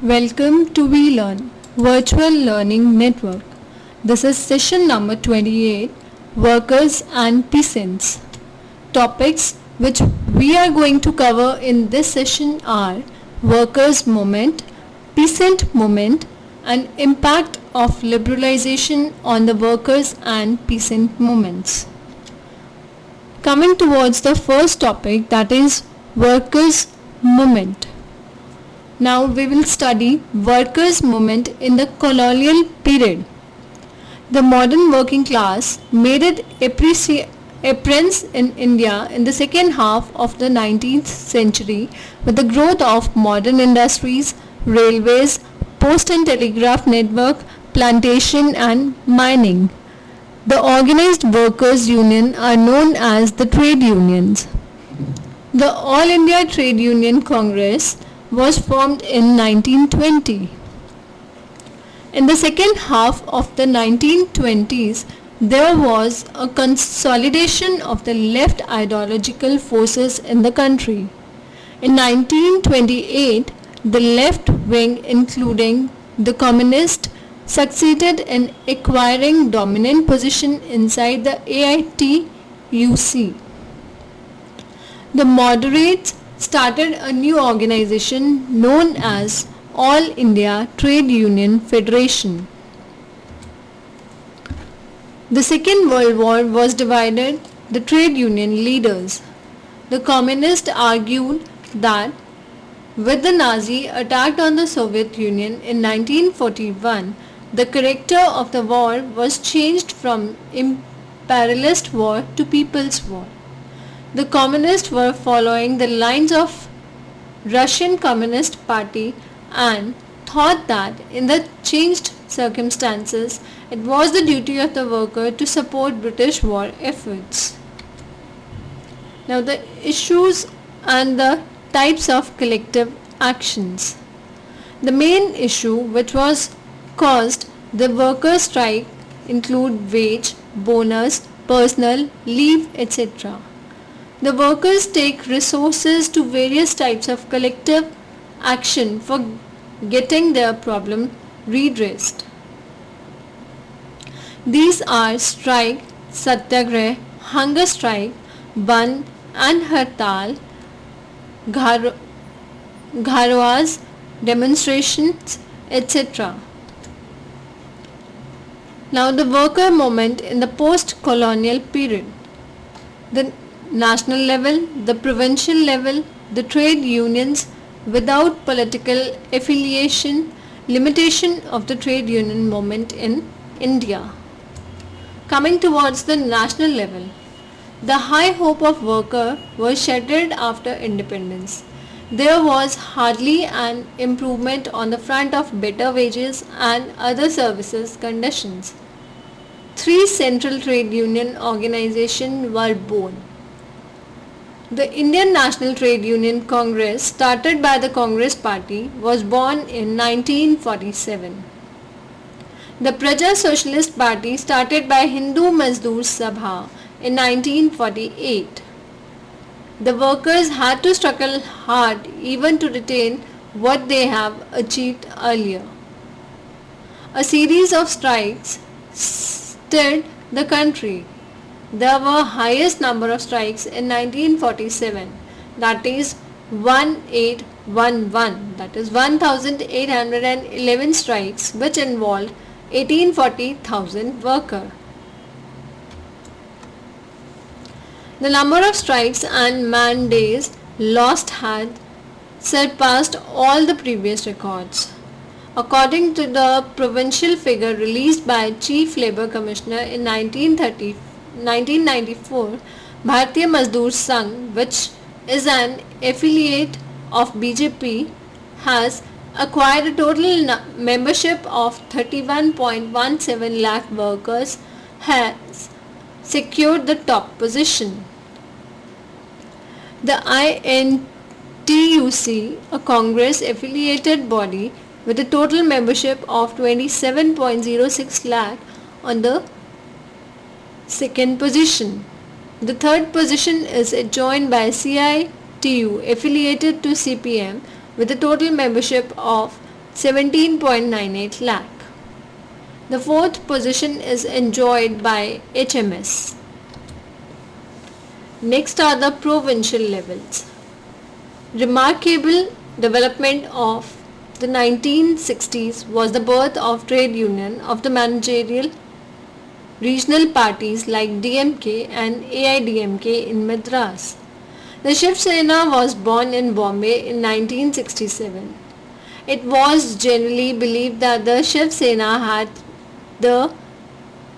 Welcome to We Learn Virtual Learning Network. This is session number 28, Workers and Peasants. Topics which we are going to cover in this session are workers' movement, peasant movement, and impact of liberalization on the workers and peasant movements. Coming towards the first topic, that is workers' movement. Now we will study workers' movement in the colonial period. The modern working class made its appearance in India in the second half of the 19th century with the growth of modern industries, railways, post and telegraph network, plantation and mining. The organized workers' union are known as the trade unions. The All India Trade Union Congress was formed in 1920. In the second half of the 1920s, there was a consolidation of the left ideological forces in the country. In 1928, the left wing, including the communists, succeeded in acquiring dominant position inside the AITUC. The moderates started a new organization known as All India Trade Union Federation. The Second World War was divided the trade union leaders. The communists argued that with the Nazi attack on the Soviet Union in 1941, the character of the war was changed from imperialist war to people's war. The communists were following the lines of Russian Communist Party and thought that in the changed circumstances it was the duty of the worker to support British war efforts. Now the issues and the types of collective actions. The main issue which was caused the worker strike include wage, bonus, personal, leave, etc. The workers take resources to various types of collective action for getting their problem redressed. These are strike, satyagrah, hunger strike, band and hartal, gharwas, demonstrations, etc. Now the worker movement in the post-colonial period. The national level, the provincial level, the trade unions without political affiliation, limitation of the trade union movement in India. Coming towards the national level, the high hope of worker was shattered after independence. There was hardly an improvement on the front of better wages and other services conditions. 3 central trade union organizations were born. The Indian National Trade Union Congress, started by the Congress Party, was born in 1947. The Praja Socialist Party, started by Hindu Mazdoor Sabha in 1948. The workers had to struggle hard even to retain what they have achieved earlier. A series of strikes stirred the country. There were highest number of strikes in 1947, that is 1811, that is 1811 strikes, which involved 1840,000 workers. The number of strikes and man days lost had surpassed all the previous records. According to the provincial figure released by Chief Labour Commissioner in 1994, Bharatiya Mazdoor Sangh, which is an affiliate of BJP, has acquired a total membership of 31.17 lakh workers, has secured the top position. The INTUC, a Congress affiliated body with a total membership of 27.06 lakh, on the second position. The third position is joined by CITU, affiliated to CPM, with a total membership of 17.98 lakh. The fourth position is enjoyed by HMS. Next are the provincial levels. Remarkable development of the 1960s was the birth of trade union of the managerial regional parties like DMK and AIDMK in Madras. The Shiv Sena was born in Bombay in 1967. It was generally believed that the Shiv Sena had the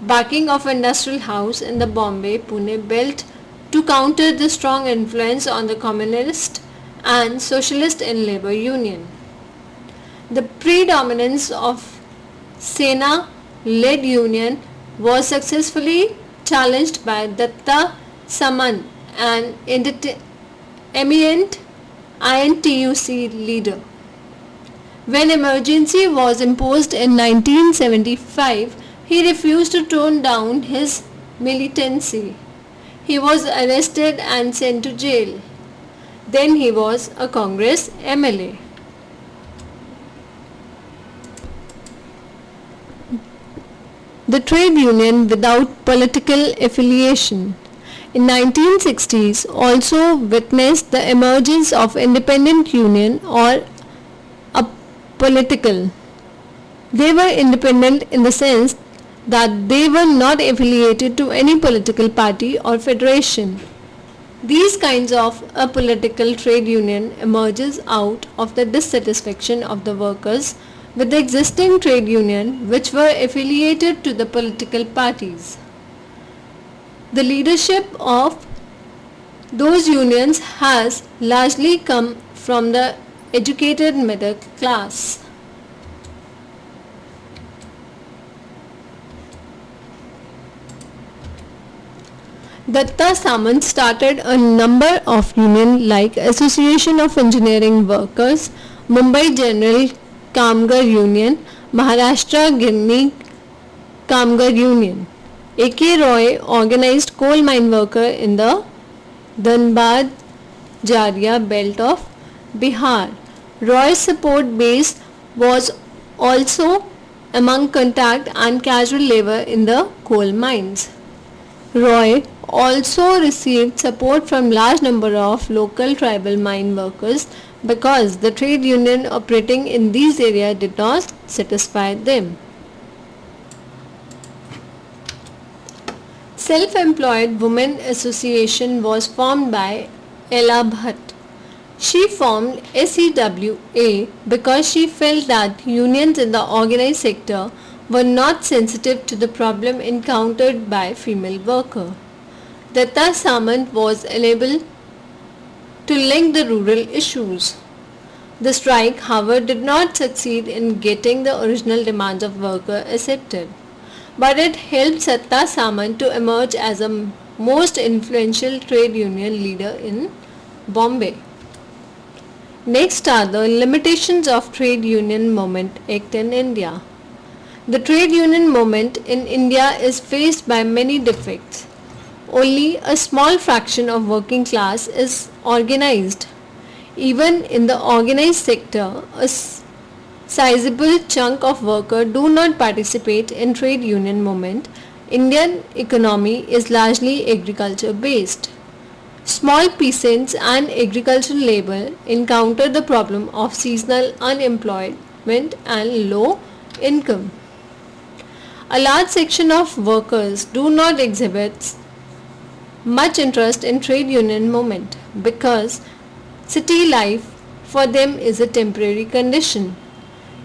backing of industrial house in the Bombay-Pune belt to counter the strong influence on the communist and socialist in labor union. The predominance of Sena-led union was successfully challenged by Datta Samant, an eminent INTUC leader. When emergency was imposed in 1975, he refused to tone down his militancy. He was arrested and sent to jail. Then he was a Congress MLA. The trade union without political affiliation in 1960s also witnessed the emergence of independent union or apolitical. They were independent in the sense that they were not affiliated to any political party or federation. These kinds of apolitical trade union emerges out of the dissatisfaction of the workers with the existing trade union which were affiliated to the political parties. The leadership of those unions has largely come from the educated middle class. Datta Samant started a number of unions like Association of Engineering Workers, Mumbai General Kamgar Union, Maharashtra Girni Kamgar Union. A.K. Roy organized coal mine worker in the Dhanbad Jaria belt of Bihar. Roy's support base was also among contact and casual labor in the coal mines. Roy also received support from large number of local tribal mine workers because the trade union operating in these areas did not satisfy them. Self-Employed Women Association was formed by Ella Bhatt. She formed SEWA because she felt that unions in the organized sector were not sensitive to the problem encountered by female worker. Datta Samant was unable to link the rural issues. The strike, however, did not succeed in getting the original demands of workers accepted, but it helped Datta Samant to emerge as a most influential trade union leader in Bombay. Next are the limitations of Trade Union Movement Act in India. The trade union movement in India is faced by many defects. Only a small fraction of working class is organized. Even in the organized sector, a sizable chunk of workers do not participate in trade union movement. Indian economy is largely agriculture based. Small peasants and agricultural labor encounter the problem of seasonal unemployment and low income. A large section of workers do not exhibit much interest in trade union movement because city life for them is a temporary condition.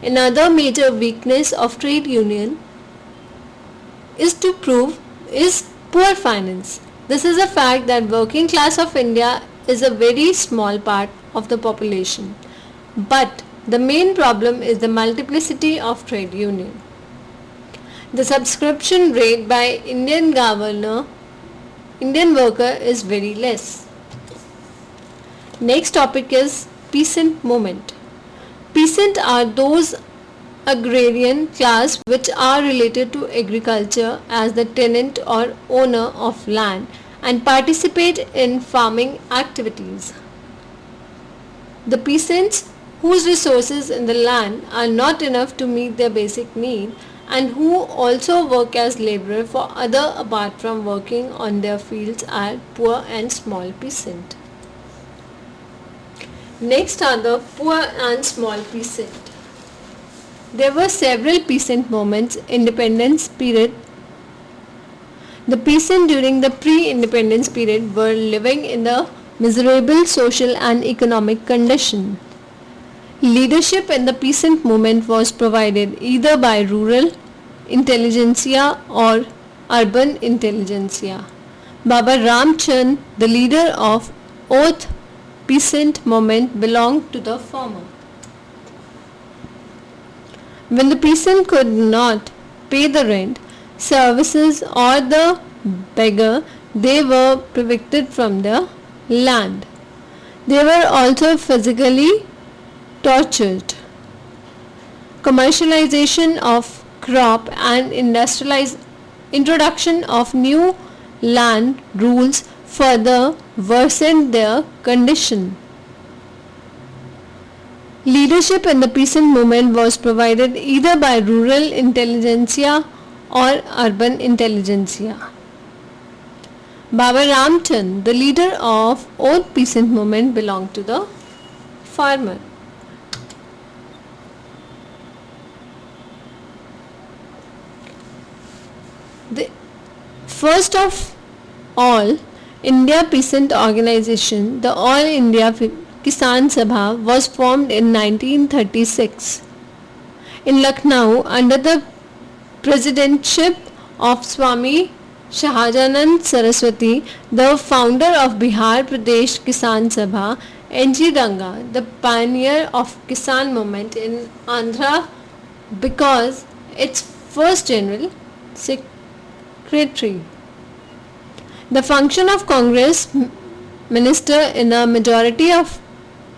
Another major weakness of trade union is poor finance. This is a fact that working class of India is a very small part of the population. But the main problem is the multiplicity of trade union. The subscription rate by Indian worker is very less. Next topic is peasant movement. Peasant are those agrarian class which are related to agriculture as the tenant or owner of land and participate in farming activities. The peasants whose resources in the land are not enough to meet their basic need, and who also work as laborer for other apart from working on their fields are poor and small peasant. Next are the poor and small peasant. There were several peasant movements independence period. The peasant during the pre-independence period were living in the miserable social and economic condition. Leadership in the peasant movement was provided either by rural intelligentsia or urban intelligentsia. Baba Ramchand, the leader of Oath peasant movement, belonged to the former. When the peasant could not pay the rent, services or the beggar, they were evicted from their land. They were also physically tortured. Commercialization of crop and introduction of new land rules further worsened their condition. Leadership in the peasant movement was provided either by rural intelligentsia or urban intelligentsia. Baba Ramchand, the leader of Oath peasant movement, belonged to the farmer. The first of all, India Peasant Organization, the All India Kisan Sabha, was formed in 1936 in Lucknow under the presidentship of Swami Shahajanand Saraswati, the founder of Bihar Pradesh Kisan Sabha, N.G. Ranga, the pioneer of Kisan movement in Andhra, because its first general secretary. The function of Congress minister in a majority of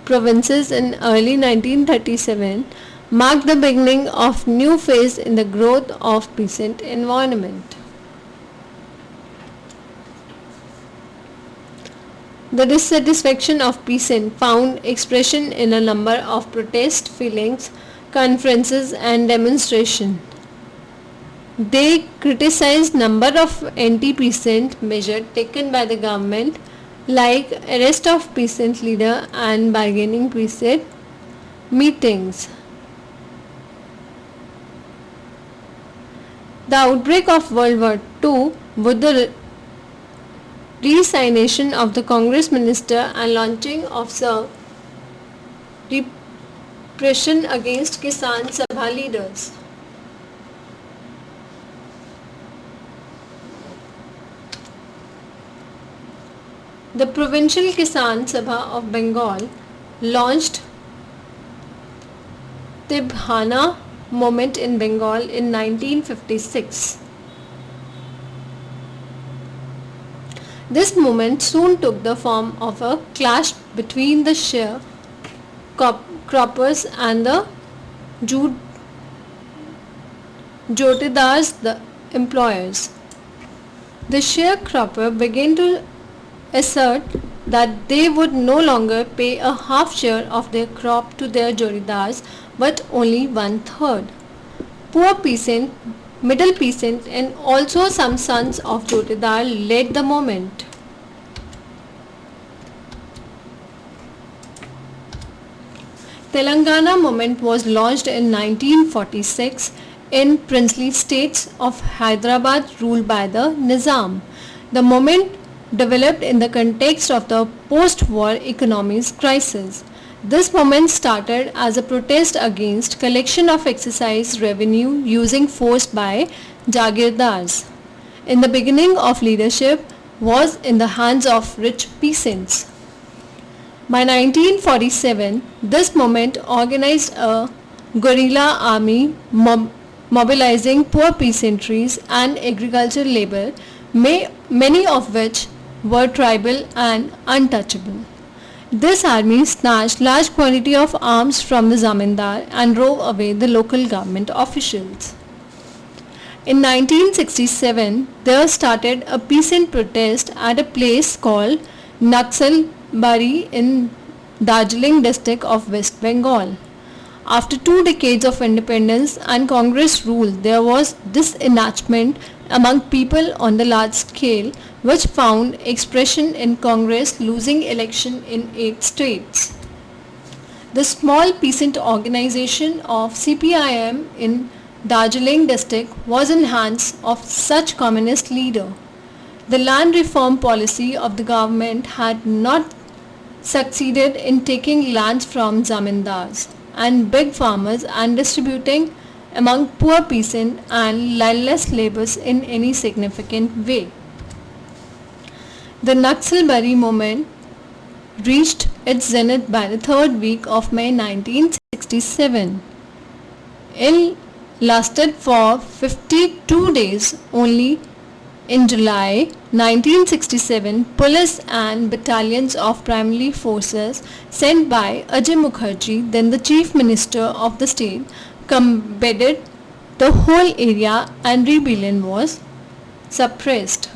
provinces in early 1937 marked the beginning of new phase in the growth of peasant environment. The dissatisfaction of peasant found expression in a number of protest feelings, conferences and demonstrations. They criticized number of anti-peasant measures taken by the government, like arrest of peasant leader and bargaining peasant meetings. The outbreak of World War II with the resignation of the Congress minister and launching of the repression against Kisan Sabha leaders. The Provincial Kisan Sabha of Bengal launched Tibhana movement in Bengal in 1956. This movement soon took the form of a clash between the sharecroppers and the jotedars, the employers. The sharecropper began to assert that they would no longer pay a half share of their crop to their jotedars but only 1/3. Poor peasant, middle peasant and also some sons of jotedar led the movement. Telangana movement was launched in 1946 in princely states of Hyderabad ruled by the Nizam. The movement developed in the context of the post-war economic crisis. This movement started as a protest against collection of excise revenue using force by Jagirdars. In the beginning of leadership was in the hands of rich peasants. By 1947, this movement organized a guerrilla army mobilizing poor peasantries and agricultural labor, many of which were tribal and untouchable. This army snatched large quantity of arms from the zamindar and drove away the local government officials. In 1967, there started a peasant protest at a place called Naxalbari in Darjeeling district of West Bengal. After 2 decades of independence and Congress rule, there was disenchantment among people on the large scale, which found expression in Congress losing election in 8 states. The small peasant organization of CPIM in Darjeeling district was in hands of such communist leader. The land reform policy of the government had not succeeded in taking lands from zamindars and big farmers and distributing among poor peasant and landless laborers in any significant way. The Naxalbari movement reached its zenith by the third week of May 1967. It lasted for 52 days only. In July 1967, police and battalions of primary forces sent by Ajay Mukherjee, then the Chief Minister of the state, combated the whole area and rebellion was suppressed.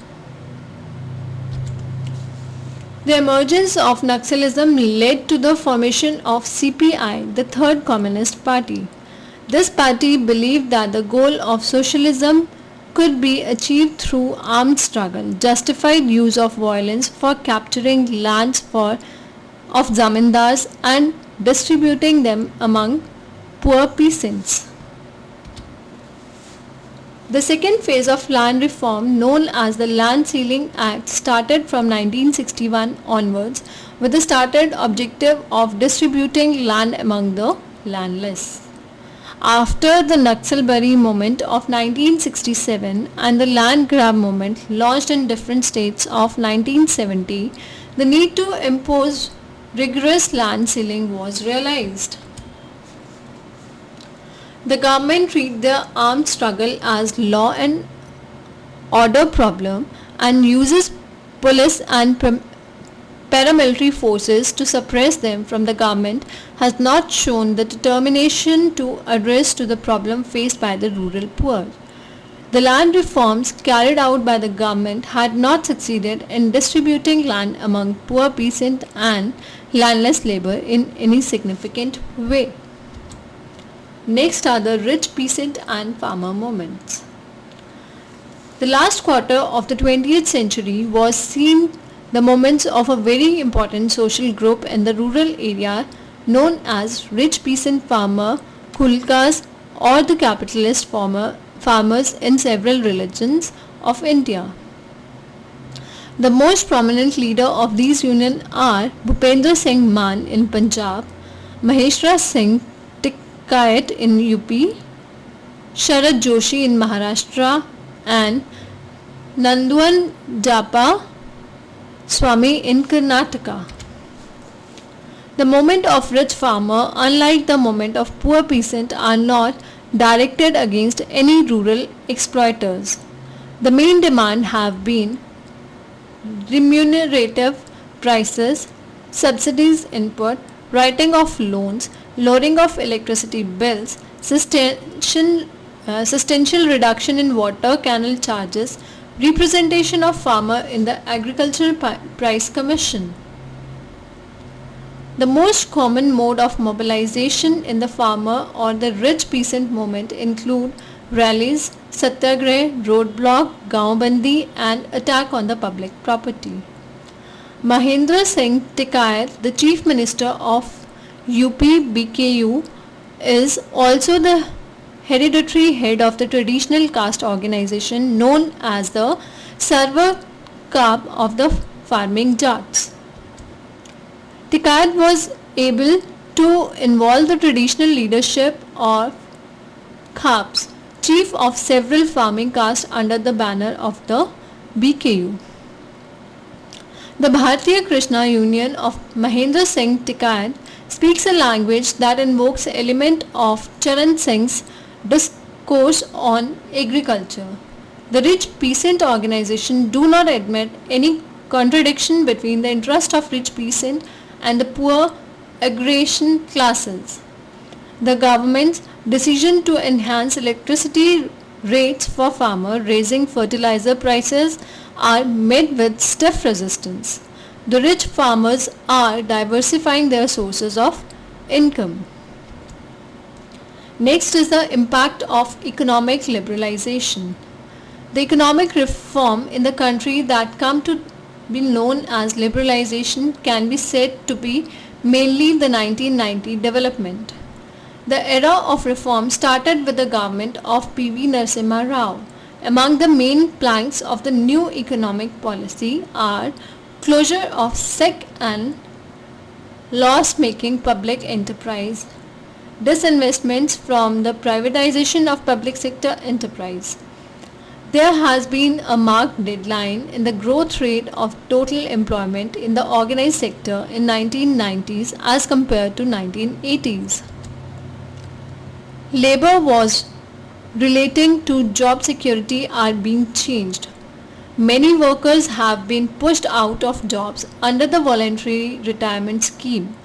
The emergence of Naxalism led to the formation of CPI, the Third Communist Party. This party believed that the goal of socialism could be achieved through armed struggle, justified use of violence for capturing lands of zamindars and distributing them among poor peasants. The second phase of land reform, known as the Land Ceiling Act, started from 1961 onwards with the stated objective of distributing land among the landless. After the Naxalbari movement of 1967 and the land grab movement launched in different states of 1970, the need to impose rigorous land ceiling was realized. The government treated the armed struggle as law and order problem and uses police and paramilitary forces to suppress them from the government has not shown the determination to address to the problem faced by the rural poor. The land reforms carried out by the government had not succeeded in distributing land among poor peasant and landless labor in any significant way. Next are the rich peasant and farmer movements. The last quarter of the 20th century was seen the moments of a very important social group in the rural area known as rich peasant farmer, kulkas or the capitalist farmers in several religions of India. The most prominent leader of these unions are Bhupendra Singh Mann in Punjab, Maheshwar Singh Tikait in UP, Sharad Joshi in Maharashtra and Nanduan Japa Swami in Karnataka. The movement of rich farmer, unlike the movement of poor peasant, are not directed against any rural exploiters. The main demand have been remunerative prices, subsidies input, writing of loans, lowering of electricity bills, substantial reduction in water canal charges, representation of farmer in the agricultural price commission. The most common mode of mobilization in the farmer or the rich peasant movement include rallies, satyagrah, roadblock, gaon-bandi and attack on the public property. Mahendra Singh Tikait, the Chief Minister of UP BKU, is also the hereditary head of the traditional caste organization known as the Sarva Kab of the farming jats. Tikait was able to involve the traditional leadership of Khabs, chief of several farming castes under the banner of the BKU. The Bharatiya Krishna Union of Mahendra Singh Tikait speaks a language that invokes the element of Charan Singh's discourse on agriculture. The rich peasant organization do not admit any contradiction between the interest of rich peasant and the poor agrarian classes. The government's decision to enhance electricity rates for farmers, raising fertilizer prices are met with stiff resistance. The rich farmers are diversifying their sources of income. Next is the impact of economic liberalization. The economic reform in the country that come to be known as liberalization can be said to be mainly the 1990 development. The era of reform started with the government of P.V. Narasimha Rao. Among the main planks of the new economic policy are closure of sick and loss-making public enterprise, disinvestments from the privatization of public sector enterprise. There has been a marked decline in the growth rate of total employment in the organized sector in 1990s as compared to 1980s. Labor laws relating to job security are being changed. Many workers have been pushed out of jobs under the voluntary retirement scheme.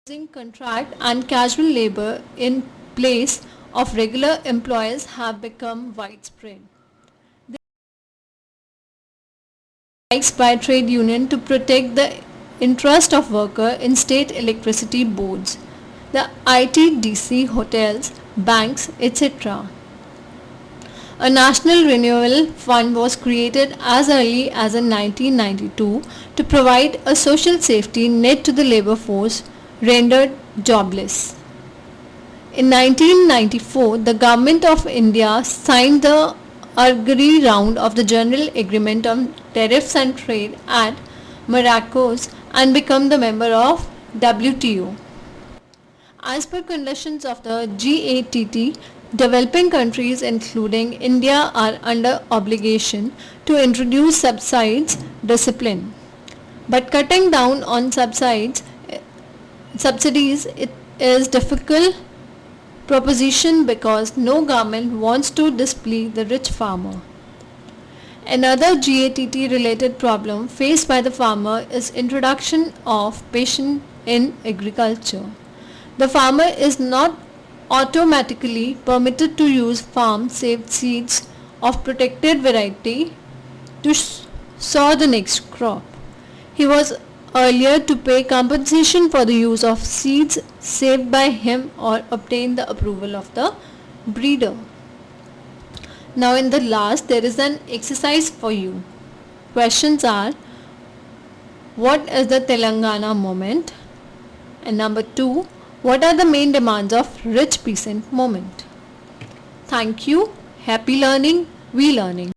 Using contract and casual labor in place of regular employees have become widespread. Strikes by trade union to protect the interest of worker in state electricity boards, the ITDC hotels, banks, etc. A national renewal fund was created as early as in 1992 to provide a social safety net to the labor force rendered jobless. In 1994, the Government of India signed the augury round of the General Agreement on Tariffs and Trade at Marrakesh and became the member of WTO. As per conditions of the GATT, developing countries including India are under obligation to introduce subsidies discipline. But cutting down on subsidies it is difficult proposition because no government wants to displease the rich farmer. Another GATT related problem faced by the farmer is introduction of patent in agriculture. The farmer is not automatically permitted to use farm-saved seeds of protected variety to sow the next crop. He was earlier to pay compensation for the use of seeds saved by him or obtain the approval of the breeder. Now in the last there is an exercise for you. Questions are: what is the Telangana movement? And number 2, what are the main demands of rich peasant movement? Thank you. Happy learning. We learning.